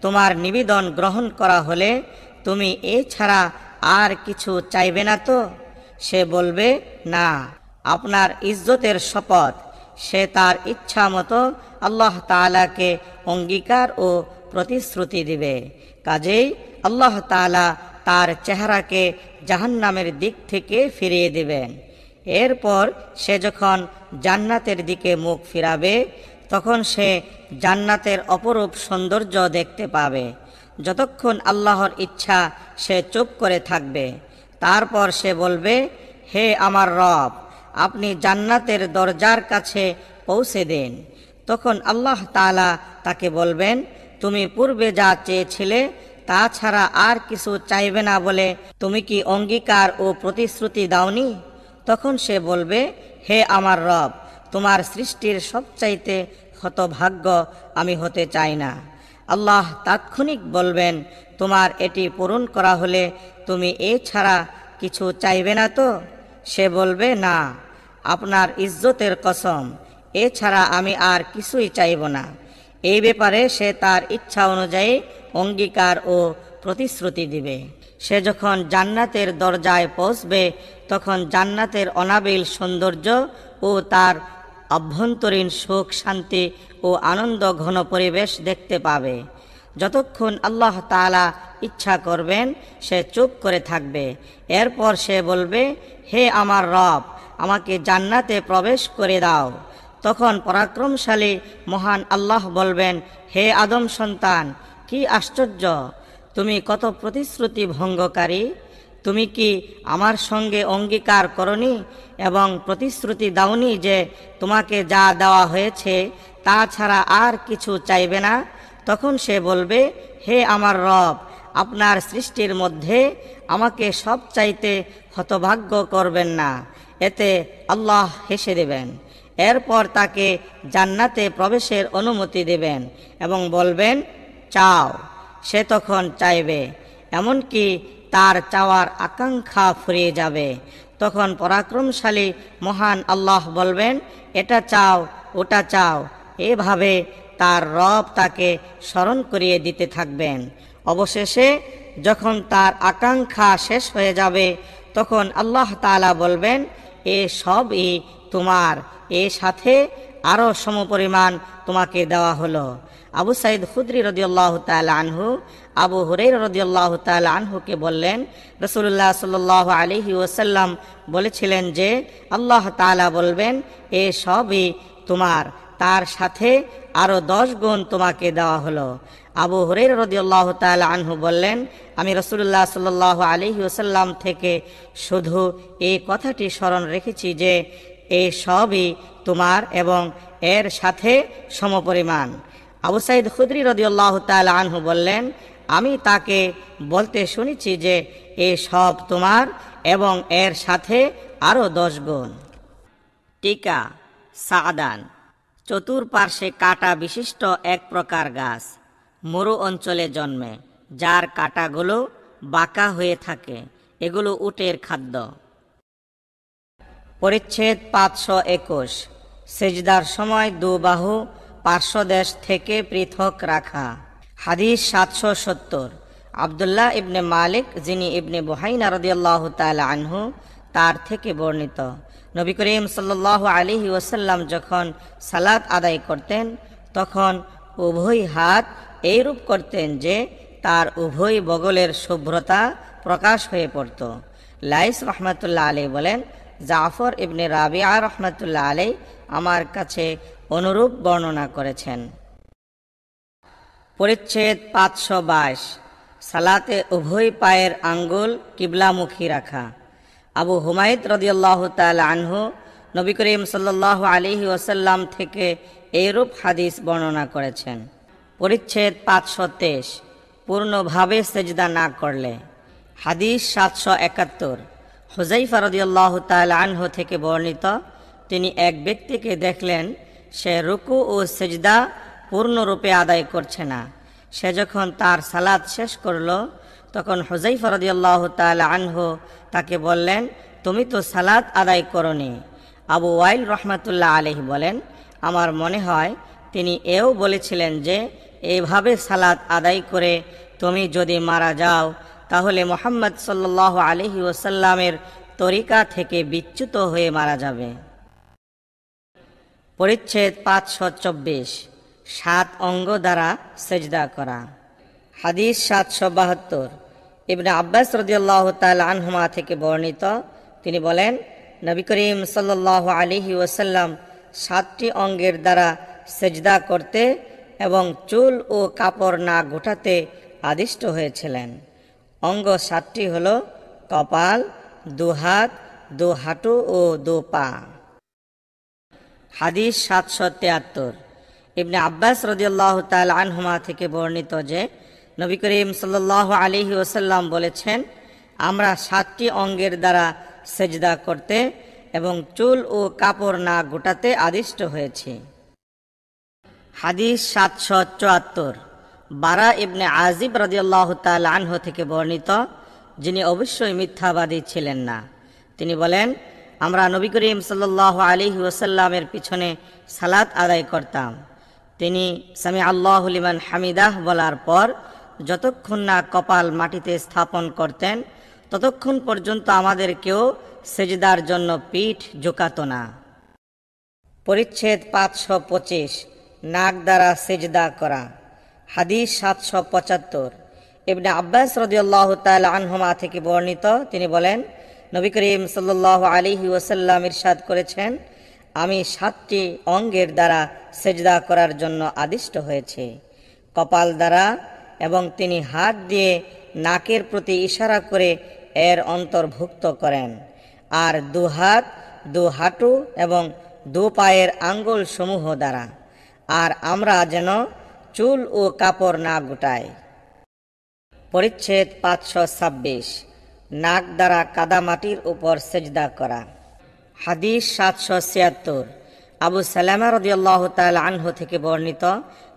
তোমার নিবেদন গ্রহণ করা হলে তুমি এছাড়া আর কিছু চাইবে না তো? সে বলবে, না। আপনার ইজ্জতের শপথ, সে তার ইচ্ছা মতো আল্লাহ তাআলাকে অঙ্গীকার ও প্রতিশ্রুতি দিবে। কাজেই আল্লাহ তাআলা তার চেহারাকে জাহান্নামের দিক থেকে ফিরিয়ে দিবেন। এরপর সে যখন জান্নাতের দিকে মুখ ফিরাবে তখন সে জান্নাতের অপরূপ সৌন্দর্য দেখতে পাবে। যতক্ষণ আল্লাহর ইচ্ছা সে চুপ করে থাকবে। তারপর সে বলবে, হে আমার রব, আপনি জান্নাতের দরজার কাছে পৌঁছে দেন। তখন আল্লাহ তাআলা তাকে বলবেন, তুমি পূর্বে যা চেয়েছিলে তা ছাড়া আর কিছু চাইবে না বলে তুমি কি অঙ্গীকার ও প্রতিশ্রুতি দাওনি? তখন সে বলবে, হে আমার রব, তোমার সৃষ্টির সবচাইতে হতভাগ্য আমি হতে চাই না। আল্লাহ তাৎক্ষণিক বলবেন, তোমার এটি পূরণ করা হলে তুমি এছাড়া কিছু চাইবে না তো? সে বলবে, না, আপনার ইজ্জতের কসম, এছাড়া আমি আর কিছুই চাইব না। এই ব্যাপারে সে তার ইচ্ছা অনুযায়ী অঙ্গীকার ও প্রতিশ্রুতি দিবে। সে যখন জান্নাতের দরজায় পৌঁছবে তখন জান্নাতের অনাবিল সৌন্দর্য ও তার অভ্যন্তরীণ সুখ, শান্তি ও আনন্দ ঘন পরিবেশ দেখতে পাবে। যতক্ষণ আল্লাহ তাআলা ইচ্ছা করবেন সে চুপ করে থাকবে। এরপর সে বলবে, হে আমার রব, আমাকে জান্নাতে প্রবেশ করে দাও। তখন পরাক্রমশালী মহান আল্লাহ বলবেন, হে আদম সন্তান, কি আশ্চর্য! তুমি কত প্রতিশ্রুতি ভঙ্গকারী! তুমি কি আমার সঙ্গে অঙ্গীকার করনি এবং প্রতিশ্রুতি দাওনি যে তোমাকে যা দেওয়া হয়েছে তা ছাড়া আর কিছু চাইবে না? তখন সে বলবে, হে আমার রব, আপনার সৃষ্টির মধ্যে আমাকে সব চাইতে হতভাগ্য করবেন না। এতে আল্লাহ হেসে দেবেন। এরপর তাকে জান্নাতে প্রবেশের অনুমতি দেবেন এবং বলবেন, চাও। সে তখন চাইবে, এমনকি তার চাওয়ার আকাঙ্ক্ষা ফুরিয়ে যাবে। তখন পরাক্রমশালী মহান আল্লাহ বলবেন, এটা চাও, ওটা চাও। এভাবে তার রব তাকে স্মরণ করিয়ে দিতে থাকবেন। অবশেষে যখন তার আকাঙ্ক্ষা শেষ হয়ে যাবে তখন আল্লাহ তাআলা বলবেন, এ সবই তোমার, এর সাথে আরও সমপরিমাণ তোমাকে দেওয়া হলো। আবু সাঈদ খুদরি রাদিয়াল্লাহু তাআলা আনহু আবু হুরায়রা রাদিয়াল্লাহু তাআলা আনহুকে বললেন, রাসূলুল্লাহ সাল্লাল্লাহু আলাইহি ওয়াসাল্লাম বলেছিলেন যে আল্লাহ তাআলা বলবেন, এ সবই তোমার, তার সাথে আরও 10 গুণ তোমাকে দেওয়া হলো। আবু হুরায়রা রাদিয়াল্লাহু তাআলা আনহু বললেন, আমি রাসূলুল্লাহ সাল্লাল্লাহু আলাইহি ওয়াসাল্লাম থেকে শুধু এই কথাটি স্মরণ রেখেছি যে এই সবই তোমার এবং এর সাথে সমপরিমাণ। আবু সাঈদ খুদরি রাদিয়াল্লাহু তাআলা আনহু বললেন, আমি তাকে বলতে শুনেছি যে এই সব তোমার এবং এর সাথে আরও 10 গুণ। টিকা সাদান, চতুর্পার্শ্বে কাঁটা বিশিষ্ট এক প্রকার গাছ। মরু অঞ্চলে জন্মে, যার কাঁটাগুলো বাঁকা হয়ে থাকে। এগুলো উটের খাদ্য। পরিচ্ছেদ 521। সেজদার সময় দু বাহু পার্শ্বদেশ থেকে পৃথক রাখা। হাদিস 770। আব্দুল্লাহ ইবনে মালিক, যিনি ইবনে বুহাইনা রাদিয়াল্লাহু তাআলা আনহু, তার থেকে বর্ণিত, নবী করিম সাল্লাল্লাহু আলাইহি ওয়াসাল্লাম যখন সালাত আদায় করতেন তখন উভয় হাত এইরূপ করতেন যে তার উভয় বগলের শুভ্রতা প্রকাশ হয়ে পড়ত। লাইস রহমাতুল্লাহ আলাইহি বলেন, জাফর ইবনে রাবিআ রহমাতুল্লাহ আলাইহি আমার কাছে অনুরূপ বর্ণনা করেছেন। পরিচ্ছেদ 522। সালাতে উভয় পায়ের আঙ্গুল কিবলামুখী রাখা। আবু হুমায়দ রাদিয়াল্লাহু তাআলা আনহু নবী করিম সাল্লাল্লাহু আলাইহি ওয়াসাল্লাম থেকে এইরূপ হাদিস বর্ণনা করেছেন। পরিচ্ছেদ 523। পূর্ণভাবে সেজদা না করলে। হাদিস 771। হুযায়ফা রাদিয়াল্লাহু তাআলা আনহু থেকে বর্ণিত, তিনি এক ব্যক্তিকে দেখলেন, সে রুকু ও সেজদা পূর্ণরূপে আদায় করছে না। সে যখন তার সালাত শেষ করল তখন হুযায়ফা রাদিয়াল্লাহু তাআলা আনহু তাকে বললেন, তুমি তো সালাত আদায় করনি। আবু ওয়াইল রহমাতুল্লাহ আলাইহি বলেন, আমার মনে হয় তিনি এও বলেছিলেন যে এইভাবে সালাত আদায় করে তুমি যদি মারা যাও তাহলে মুহাম্মদ সাল্লাল্লাহু আলাইহি ওয়াসাল্লামের তরিকা থেকে বিচ্যুত হয়ে মারা যাবে। পরিচ্ছেদ 524। 7 অঙ্গ দ্বারা সেজদা করা। হাদিস 772। ইবনে আব্বাস রাদিয়াল্লাহু তাআলা আনহুমা থেকে বর্ণিত, তিনি বলেন, নবী করিম সাল্লাল্লাহু আলাইহি ওয়াসাল্লাম 7টি অঙ্গের দ্বারা সেজদা করতে এবং চুল ও কাপড় না গোটাতে আদিষ্ট হয়েছিলেন। অঙ্গ 7টি হল কপাল, দু হাত, দু হাঁটু ও দু পা। হাদিস 773। ইবনে আব্বাস রাদিয়াল্লাহু তাআলা আনহুমা থেকে বর্ণিত যে নবী করিম সাল্লাল্লাহু আলাইহি ওয়াসাল্লাম বলেছেন, আমরা 7টি অঙ্গের দ্বারা সেজদা করতে এবং চুল ও কাপড় না গোটাতে আদিষ্ট হয়েছি। হাদিস 774। বারা ইবনে আজিব রাদিয়াল্লাহু তাআলা আনহু থেকে বর্ণিত, যিনি অবশ্যই মিথ্যাবাদী ছিলেন না, তিনি বলেন, আমরা নবী করিম সাল্লাল্লাহু আলাইহি ওয়াসাল্লামের পিছনে সালাত আদায় করতাম। তিনি সামি আল্লাহু লিমান হামিদাহ বলার পর যতক্ষণ না কপাল মাটিতে স্থাপন করতেন ততক্ষণ পর্যন্ত আমাদের কেউ সেজদার জন্য পিঠ ঝুঁকাত না। পরিচ্ছেদ 525। নাক দ্বারা সেজদা করা। হাদিস 775। ইবনে আব্বাস রাদিয়াল্লাহু তাআলা আনহুমা থেকে বর্ণিত, তিনি বলেন, নবী করিম সাল্লাল্লাহু আলাইহি ওয়াসাল্লাম ইরশাদ করেছেন, আমি 7টি অঙ্গের দ্বারা সেজদা করার জন্য আদিষ্ট হয়েছি। কপাল দ্বারা, এবং তিনি হাত দিয়ে নাকের প্রতি ইশারা করে এর অন্তর্ভুক্ত করেন, আর দু হাত, দু হাঁটু এবং দু পায়ের আঙ্গুল সমূহ দ্বারা, আর আমরা যেন চুল ও কাপড় না গোটাই। পরিচ্ছেদ 526। নাক দ্বারা কাদামাটির উপর সেজদা করা। হাদিস 776। আবু সালামা রাদিয়াল্লাহু তাআলা আনহু থেকে বর্ণিত,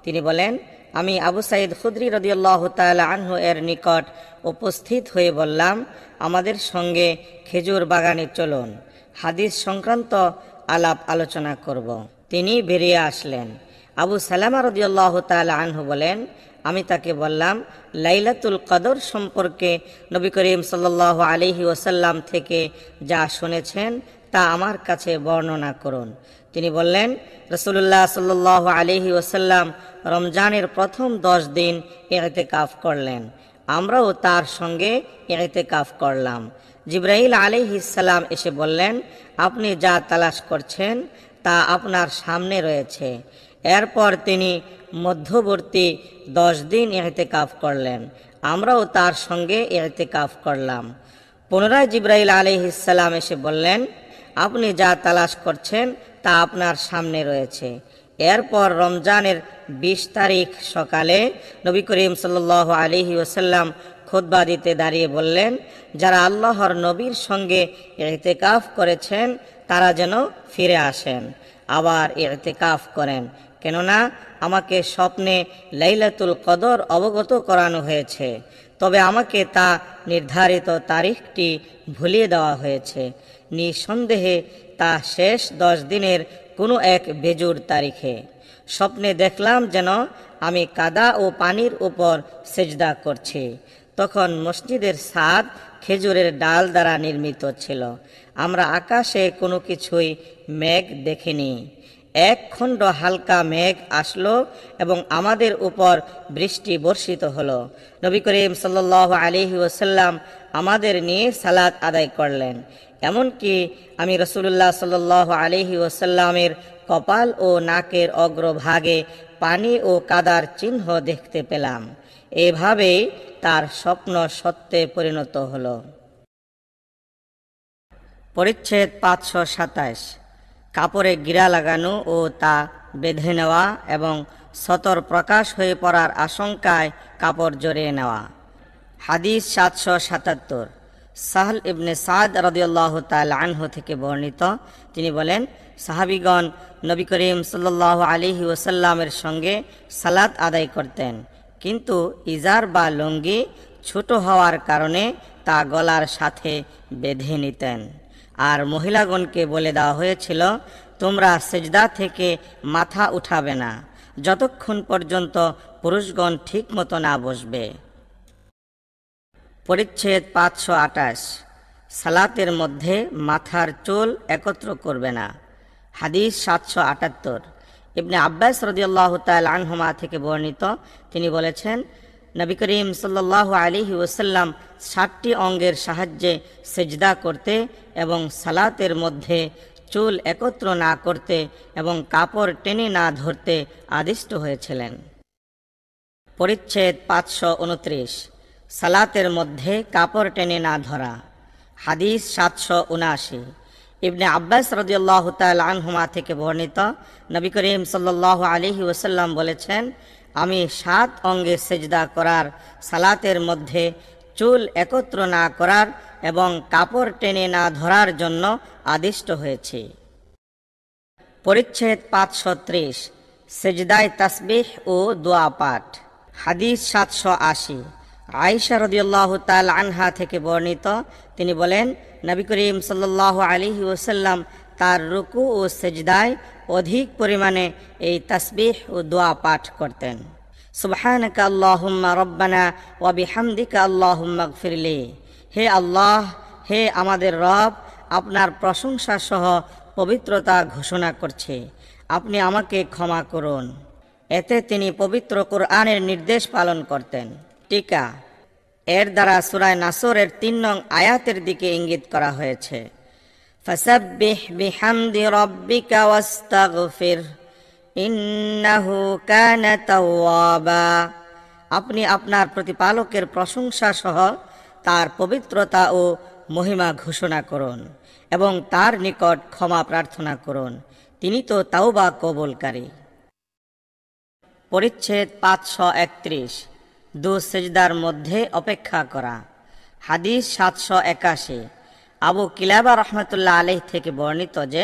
তিনি বলেন, আমি আবু সাঈদ খুদরি রাদিয়াল্লাহু তাআলা আনহু এর নিকট উপস্থিত হয়ে বললাম, আমাদের সঙ্গে খেজুর বাগানে চলুন, হাদিস সংক্রান্ত আলাপ আলোচনা করব। তিনি বেরিয়ে আসলেন। আবু সালামা রাদিয়াল্লাহু তাআলা আনহু বলেন, আমি তাকে বললাম, লাইলাতুল কদর সম্পর্কে নবী করিম সাল্লাল্লাহু আলাইহি ওয়াসাল্লাম থেকে যা শুনেছেন তা আমার কাছে বর্ণনা করুন। তিনি বললেন, রাসূলুল্লাহ সাল্লাল্লাহু আলাইহি ওয়াসাল্লাম রমজানের প্রথম 10 দিন ইতিকাফ করলেন। আমরাও তার সঙ্গে ইতিকাফ করলাম। জিবরাইল আলাইহিস সালাম এসে বললেন, আপনি যা তালাশ করছেন তা আপনার সামনে রয়েছে। এরপর তিনি মধ্যবর্তী 10 দিন ইতিকাফ করলেন। আমরাও তার সঙ্গে ইতিকাফ করলাম। পুনরায় জিবরাইল আলাইহিস সালাম এসে বললেন, আপনি যা তালাশ করছেন তা আপনার সামনে রয়েছে। এরপর রমজানের 20 তারিখ সকালে নবী করিম সাল্লাল্লাহু আলাইহি ওয়াসাল্লাম খুতবা দিতে দাঁড়িয়ে বললেন, যারা আল্লাহর নবীর সঙ্গে ইতিকাফ করেছেন তারা যেন ফিরে আসেন, আবার ইতিকাফ করেন, কেননা আমাকে স্বপ্নে লাইলাতুল কদর অবগত করানো হয়েছে, তবে আমাকে তা নির্ধারিত তারিখটি ভুলিয়ে দেওয়া হয়েছে। নিঃসন্দেহে তা শেষ 10 দিনের কোনো এক বেজুর তারিখে। স্বপ্নে দেখলাম যেন আমি কাদা ও পানির উপর সেজদা করছি। তখন মসজিদের ছাদ খেজুরের ডাল দ্বারা নির্মিত ছিল। আমরা আকাশে কোনো কিছুই মেঘ দেখিনি। এক খণ্ড হালকা মেঘ আসলো এবং আমাদের উপর বৃষ্টি বর্ষিত হলো। নবী করিম সাল্লাল্লাহু আলাইহি ওয়াসাল্লাম আমাদের নিয়ে সালাত আদায় করলেন। এমনকি আমি রাসূলুল্লাহ সাল্লাল্লাহু আলাইহি ওয়াসাল্লামের কপাল ও নাকের অগ্রভাগে পানি ও কাদার চিহ্ন দেখতে পেলাম। এভাবেই তার স্বপ্ন সত্যে পরিণত হলো। পরিচ্ছেদ 527। কাপড়ে গিরা লাগানো ও তা বেঁধে নেওয়া এবং সতর প্রকাশ হয়ে পড়ার আশঙ্কায় কাপড় জড়িয়ে নেওয়া। হাদিস 777। সাহল ইবনে সাদ রাদিয়াল্লাহু তাআলা আনহু থেকে বর্ণিত, তিনি বলেন, সাহাবীগণ নবী করিম সাল্লাল্লাহু আলাইহি ওয়াসাল্লামের সঙ্গে সালাত আদায় করতেন, কিন্তু ইজার বা লুঙ্গি ছোট হওয়ার কারণে তা গলার সাথে বেঁধে নিতেন। আর মহিলাগণকে বলে দেওয়া হয়েছিল, তোমরা সেজদা থেকে মাথা উঠাবে না যতক্ষণ পর্যন্ত পুরুষগণ ঠিক মতো না বসবে। পরিচ্ছেদ 528। সালাতের মধ্যে মাথার চুল একত্র করবে না। হাদিস 778। ইবনে আব্বাস রাদিয়াল্লাহু তাআলা আনহুমা থেকে বর্ণিত, তিনি বলেছেন, নবী করিম সাল্লাল্লাহু আলাইহি ওয়াসাল্লাম 7টি অঙ্গের সাহায্যে সেজদা করতে এবং সালাতের মধ্যে চুল একত্র না করতে এবং কাপড় টেনে না ধরতে আদিষ্ট হয়েছিলেন। পরিচ্ছেদ 529। সালাতের মধ্যে কাপড় টেনে না ধরা। হাদিস 779। ইবনে আব্বাস রাদিয়াল্লাহু তাআলা আনহুমা থেকে বর্ণিত, নবী করিম সাল্লাল্লাহু আলাইহি ওয়াসাল্লাম বলেছেন, আমি 7 অঙ্গে সেজদা করার, সালাতের মধ্যে চুল একত্র না করার এবং কাপড় টেনে না ধরার জন্য আদিষ্ট হয়েছি। পরিচ্ছেদ 530। সেজদায় তাসবিহ ও দোয়া পাঠ। হাদিস 780। আয়েশা রাদিয়াল্লাহু তাআলা আনহা থেকে বর্ণিত, তিনি বলেন, নবী করিম সাল্লাল্লাহু আলাইহি ওয়াসাল্লাম তার রুকু ও সেজদায় অধিক পরিমাণে এই তাসবিহ ও দোয়া পাঠ করতেন। সুবহানাকা আল্লাহুম্মা রব্বানা ওয়া বিহামদিকা আল্লাহুম্মা গফিরলি। হে আল্লাহ, হে আমাদের রব, আপনার প্রশংসা সহ পবিত্রতা ঘোষণা করছে, আপনি আমাকে ক্ষমা করুন। এতে তিনি পবিত্র কোরআনের নির্দেশ পালন করতেন। টিকা, এর দ্বারা সূরা নাসরের 3 নং আয়াতের দিকে ইঙ্গিত করা হয়েছে, ফাসাব্বিহ বিহামদি রাব্বিকা ওয়াস্তাগফির ইন্নাহু কানা তাওয়াবা। আপনি আপনার প্রতিপালকের প্রশংসা সহ তার পবিত্রতা ও মহিমা ঘোষণা করুন এবং তার নিকট ক্ষমা প্রার্থনা করুন, তিনি তো তাওবা কবুলকারী। পরিচ্ছেদ 531। দু সেজদার মধ্যে অপেক্ষা করা। হাদিস 781। আবু কিলাবা রাহমাতুল্লাহ আলাইহি থেকে বর্ণিত যে,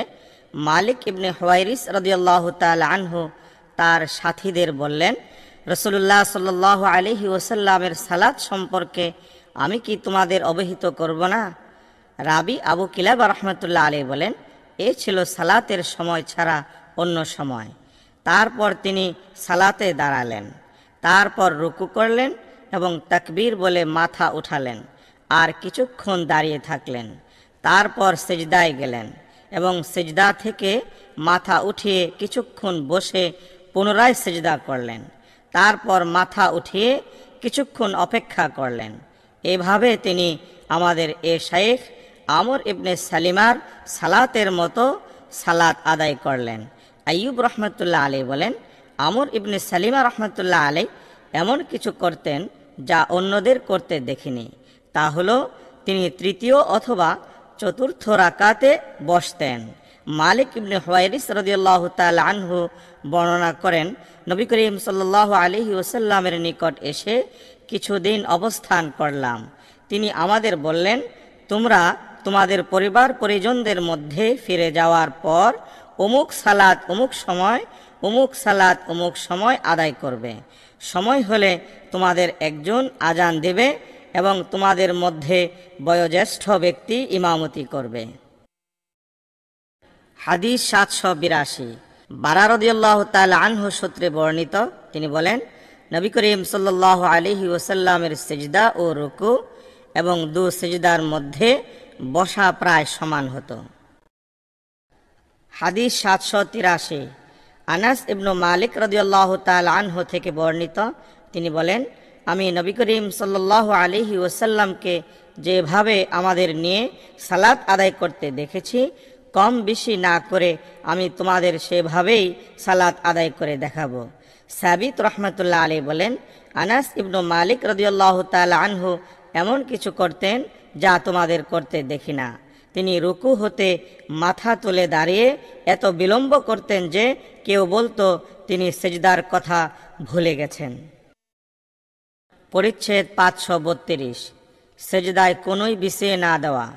মালিক ইবনে হুয়াইরিস রাদিয়াল্লাহু তাআলা আনহু তার সাথীদের বললেন, রাসূলুল্লাহ সাল্লাল্লাহু আলাইহি ওয়াসাল্লামের সালাত সম্পর্কে আমি কি তোমাদের অবহিত করব না? রাবি আবু কিলাবা রাহমাতুল্লাহ আলাইহি বলেন, এ ছিল সালাতের সময় ছাড়া অন্য সময়। তারপর তিনি সালাতে দাঁড়ালেন, তারপর রুকু করলেন এবং তাকবীর বলে মাথা উঠালেন, আর কিছুক্ষণ দাঁড়িয়ে থাকলেন, তারপর সেজদায় গেলেন এবং সেজদা থেকে মাথা উঠিয়ে কিছুক্ষণ বসে পুনরায় সেজদা করলেন, তারপর মাথা উঠিয়ে কিছুক্ষণ অপেক্ষা করলেন। এভাবে তিনি আমাদের এ শাইখ আমর ইবনে সালিমার সালাতের মতো সালাত আদায় করলেন। আইয়ুব রহমতুল্লাহ আলাইহি বলেন, আমর ইবনে সালিমা রহমতুল্লাহ আলাইহি এমন কিছু করতেন যা অন্যদের করতে দেখিনি। তা হলো তিনি তৃতীয় অথবা চতুর্থ রাকাতে বসতেন। মালিক ইবনে হুয়াইরিস রাদিয়াল্লাহু তাআলা আনহু বর্ণনা করেন, নবী করিম সাল্লাল্লাহু আলাইহি ওয়াসাল্লামের নিকট এসে কিছুদিন অবস্থান করলাম। তিনি আমাদের বললেন, তোমরা তোমাদের পরিবার পরিজনদের মধ্যে ফিরে যাওয়ার পর অমুক সালাত অমুক সময় অমুক সালাত অমুক সময় আদায় করবে। সময় হলে তোমাদের একজন আজান দেবে এবং তোমাদের মধ্যে বয়োজ্যেষ্ঠ ব্যক্তি ইমামতি করবে। হাদিস 782, বারা রাদিয়াল্লাহু তাআলা আনহু সূত্রে বর্ণিত, তিনি বলেন, নবী করিম সাল্লাল্লাহু আলাইহি ওয়াসাল্লামের সিজদা ও রুকু এবং দু সিজদার মধ্যে বসা প্রায় সমান হতো। হাদিস 783, আনাস ইবনু মালিক রাদিয়াল্লাহু তাআলা আনহু থেকে বর্ণিত, তিনি বলেন, আমি নবী করিম সাল্লাল্লাহু আলাইহি ওয়াসাল্লামকে যেভাবে আমাদের নিয়ে সালাত আদায় করতে দেখেছি, কম বেশি না করে আমি তোমাদের সেভাবেই সালাত আদায় করে দেখাবো। সাবিত রহমতুল্লাহ আলাইহি বলেন, আনাস ইবনু মালিক রাদিয়াল্লাহু তাআলা আনহু এমন কিছু করতেন যা তোমাদের করতে দেখি না। তিনি রুকু হতে মাথা তুলে দাঁড়িয়ে এত বিলম্ব করতেন যে কেউ বলতো তিনি সিজদার কথা ভুলে গেছেন। পরিচ্ছেদ 532, সিজদায় কোনোই বিছিয়ে না দেওয়া।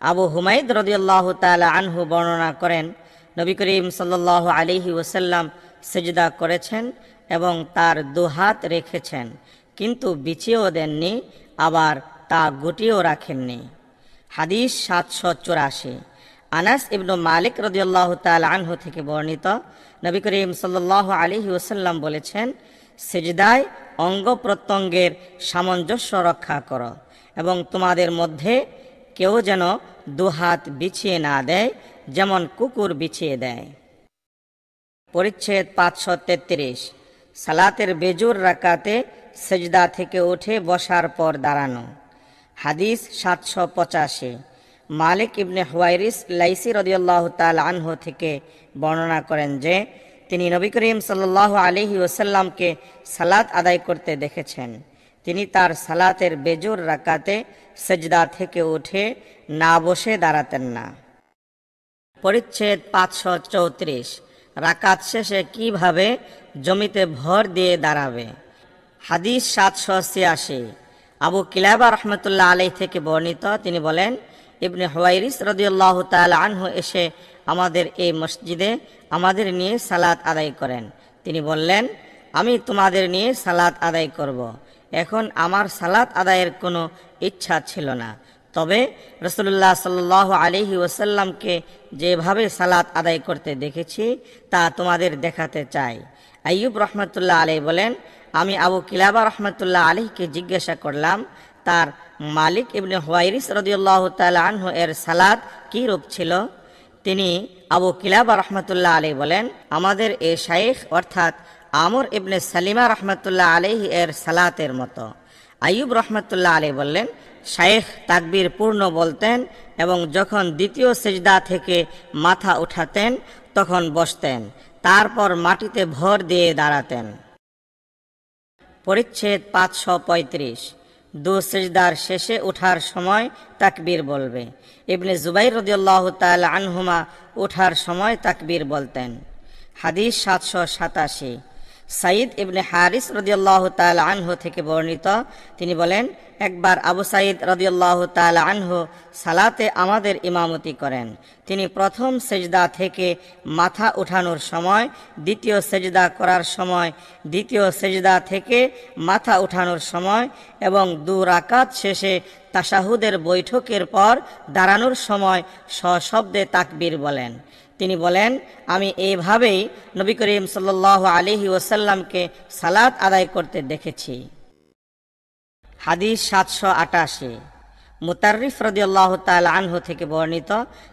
আবু হুমাইদ রাদিয়াল্লাহু তাআলা আনহু বর্ণনা করেন, নবী করিম সাল্লাল্লাহু আলাইহি ওয়াসাল্লাম সিজদা করেছেন এবং তার দুহাত রেখেছেন, কিন্তু বিছিয়েও দেননি, আবার তা গুটিয়েও রাখেননি। হাদিস 784, আনাস ইবনু মালিক রাদিয়াল্লাহু তাআলা আনহু থেকে বর্ণিত, নবী করিম সাল্লাল্লাহু আলাইহি ওয়াসাল্লাম বলেছেন, সিজদায় অঙ্গ প্রত্যঙ্গের সামঞ্জস্য রক্ষা করো এবং তোমাদের মধ্যে কেউ যেন দুহাত বিছিয়ে না দেয়, যেমন কুকুর বিছিয়ে দেয়। পরিচ্ছেদ 533, সালাতের বেজুর রাকাতে সিজদা থেকে উঠে বসার পর দাঁড়ানো। হাদিস 785, মালিক ইবনে হুয়াইরিস লাইসি রাদিয়াল্লাহু তাআলা আনহু থেকে বর্ণনা করেন যে তিনি নবী করিম সাল্লাল্লাহু আলাইহি ওয়াসাল্লামকে সালাত আদায় করতে দেখেছেন। তিনি তার সালাতের বেজুর রাকাতে সিজদা থেকে উঠে না বসে দাঁড়াতেন না। পরিচ্ছেদ 534, রাকাত শেষে কিভাবে জমিতে ভর দিয়ে দাঁড়াবে। হাদিস 786, আবু কিলাবা রহমতুল্লাহ আলাইহি থেকে বর্ণিত, তিনি বলেন, ইবনে হুয়াইরিস রাদিয়াল্লাহু তাআলা আনহু এসে আমাদের এই মসজিদে আমাদের নিয়ে সালাত আদায় করেন। তিনি বললেন, আমি তোমাদের নিয়ে সালাত আদায় করব। এখন আমার সালাত আদায়ের কোনো ইচ্ছা ছিল না, তবে রাসূলুল্লাহ সাল্লাল্লাহু আলাইহি ওয়াসাল্লামকে যেভাবে সালাত আদায় করতে দেখেছি তা তোমাদের দেখাতে চাই। আইয়ুব রহমতুল্লাহ আলাইহি বলেন, আমি আবু কিলাবা রহমতুল্লাহ আলাইহিকে জিজ্ঞাসা করলাম, তার মালিক ইবনে হুয়াইরিস রাদিয়াল্লাহু তাআলা আনহু এর সালাত কি রূপ ছিল। তিনি আবু কিলাবা রহমতুল্লাহ আলাইহি বলেন, আমাদের এ শাইখ অর্থাৎ আমর ইবনে সালিমা রহমতুল্লাহ আলাইহি এর সালাতের মতো। আইয়ুব রহমতুল্লাহ আলাইহি বললেন, শাইখ তাকবীর পূর্ণ বলতেন এবং যখন দ্বিতীয় সিজদা থেকে মাথা উঠাতেন তখন বসতেন, তারপর মাটিতে ভর দিয়ে দাঁড়াতেন। পরিচ্ছেদ 535, দু সিজদার শেষে ওঠার সময় তাকবীর বলবে। ইবনে জুবাইর রাদিয়াল্লাহু তাআলা আনহুমা ওঠার সময় তাকবীর বলতেন। হাদিস 787, সাইদ ইবনে হারিস রাদিয়াল্লাহু তাআলা আনহু থেকে বর্ণিত, তিনি বলেন, একবার আবু সাইদ রাদিয়াল্লাহু তাআলা আনহু সালাতে আমাদের ইমামতি করেন। তিনি প্রথম সিজদা থেকে মাথা উঠানোর সময়, দ্বিতীয় সিজদা করার সময়, দ্বিতীয় সিজদা থেকে মাথা উঠানোর সময় এবং দু রাকাত শেষে তাশাহুদের বৈঠকের পর দাঁড়ানোর সময় সশব্দে তাকবীর বলেন। তিনি বলেন, আমি এইভাবেই নবী করিম সাল্লাল্লাহু আলাইহি ওয়াসাল্লামকে সালাত আদায় করতে দেখেছি। হাদিস 788, মুতাররিফ রাদিয়াল্লাহু তাআলা আনহু থেকে বর্ণিত,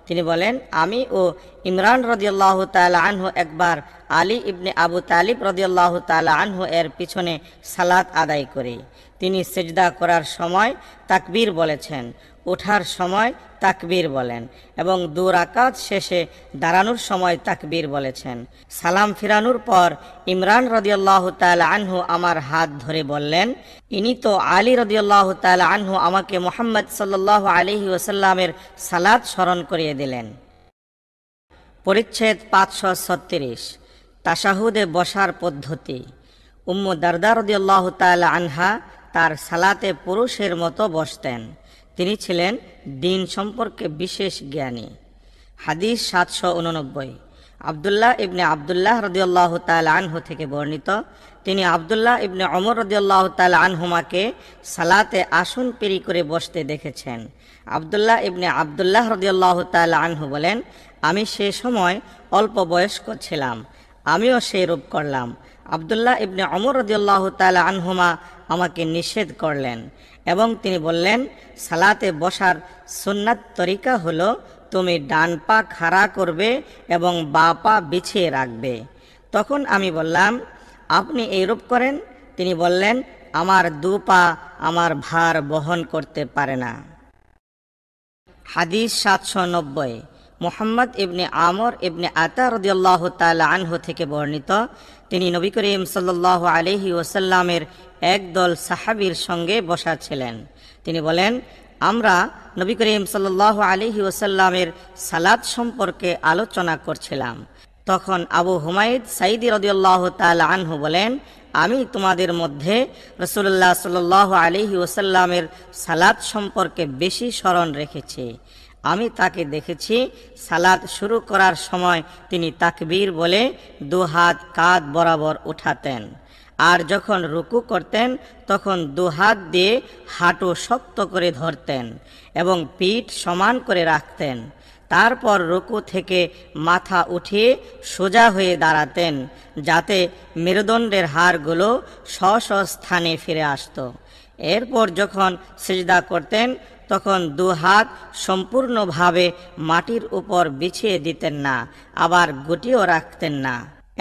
তিনি বলেন, আমি ও ইমরান রাদিয়াল্লাহু তাআলা আনহু একবার আলী ইবনে আবু তালিব রাদিয়াল্লাহু তাআলা আনহু এর পিছনে সালাত আদায় করি। তিনি সিজদা করার সময় তাকবীর বলেছেন, ওঠার সময় তাকবীর বলেন এবং দু রাকাত শেষে দাঁড়ানোর সময় তাকবীর বলেছেন। সালাম ফিরানোর পর ইমরান রাদিয়াল্লাহু তাআলা আনহু আমার হাত ধরে বললেন, ইনি তো আলী রাদিয়াল্লাহু তাআলা আনহু আমাকে মুহাম্মদ সাল্লাল্লাহু আলাইহি ওয়াসাল্লামের সালাত স্মরণ করিয়ে দিলেন। পরিচ্ছেদ 536, তাশাহুদে বসার পদ্ধতি। উম্মু দারদা রাদিয়াল্লাহু তাআলা আনহা তার সালাতে পুরুষের মতো বসতেন। তিনি ছিলেন দ্বীন সম্পর্কে বিশেষ জ্ঞানী। হাদিস 789, আব্দুল্লাহ ইবনে আব্দুল্লাহ রাদিয়াল্লাহু তাআলা আনহু থেকে বর্ণিত, তিনি আব্দুল্লাহ ইবনে ওমর রাদিয়াল্লাহু তাআলা আনহুমাকে সালাতে আসন পেরি করে বসতে দেখেছেন। আব্দুল্লাহ ইবনে আব্দুল্লাহ রাদিয়াল্লাহু তাআলা আনহু বলেন, আমি সে সময় অল্প বয়স্ক ছিলাম, আমিও সেই রূপ করলাম। আব্দুল্লাহ ইবনে ওমর রাদিয়াল্লাহু তাআলা আনহুমা আমাকে নিষেধ করলেন এবং তিনি বললেন, সালাতে বসার সুন্নাত তরিকা হলো তুমি ডান পা খাড়া করবে এবং বা পা বিছিয়ে রাখবে। তখন আমি বললাম, আপনি এইরূপ করেন? তিনি বললেন, আমার দু পা আমার ভার বহন করতে পারে না। হাদিস 790, মুহাম্মদ ইবনে আমর ইবনে আতা রাদিয়াল্লাহু তাআলা আনহু থেকে বর্ণিত, তিনি নবী করিম সাল্লাল্লাহু আলাইহি ওয়াসাল্লামের একদল সাহাবীর সঙ্গে বসা ছিলেন। তিনি বলেন, আমরা নবী করিম সাল্লাল্লাহু আলাইহি ওয়াসাল্লামের সালাত সম্পর্কে আলোচনা করছিলাম। তখন আবু হুমায়দ সাইদি রাদিয়াল্লাহু তাআলা আনহু বলেন, আমি তোমাদের মধ্যে রাসূলুল্লাহ সাল্লাল্লাহু আলাইহি ওয়াসাল্লামের সালাত সম্পর্কে বেশি স্মরণ রেখেছি। আমি তাকে দেখেছি সালাত শুরু করার সময় তিনি তাকবীর বলে দু হাত কাঁধ বরাবর উঠাতেন, আর যখন রুকু করতেন তখন দু হাত দিয়ে হাঁটু শক্ত করে ধরতেন এবং পিঠ সমান করে রাখতেন। তারপর রুকু থেকে মাথা উঠিয়ে সোজা হয়ে দাঁড়াতেন যাতে মেরুদণ্ডের হাড়গুলো স্ব স্থানে ফিরে আসত। এরপর যখন সিজদা করতেন তখন দু হাত সম্পূর্ণভাবে মাটির উপর বিছিয়ে দিতেন না, আবার গুটিও রাখতেন না,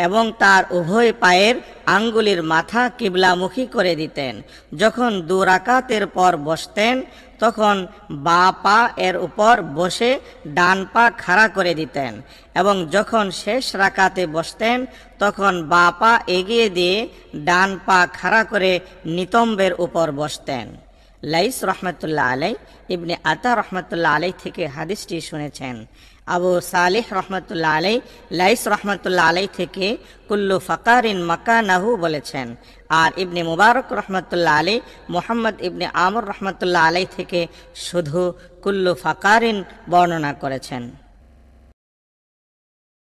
এবং তার উভয় পায়ের আঙ্গুলের মাথা কিবলামুখী করে দিতেন। যখন দু রাকাতের পর বসতেন তখন বা পা এর উপর বসে ডান পা খাড়া করে দিতেন, এবং যখন শেষ রাকাতে বসতেন তখন বা পা এগিয়ে দিয়ে ডান পা খাড়া করে নিতম্বের উপর বসতেন। লাইস রহমতুল্লাহ আলাই ইবনে আতা রহমতুল্লাহ আলাই থেকে হাদিসটি শুনেছেন। আবু সালেহ রহমতুল্লাহ আলাই লাইস রহমতুল্লাহ আলাই থেকে কুল্লু ফাকারিন মাকানাহু বলেছেন, আর ইবনে মুবারক রহমতুল্লাহ আলাই মুহাম্মদ ইবনে আমর রহমতুল্লাহ আলাই থেকে শুধু কুল্লু ফাকারিন বর্ণনা করেছেন।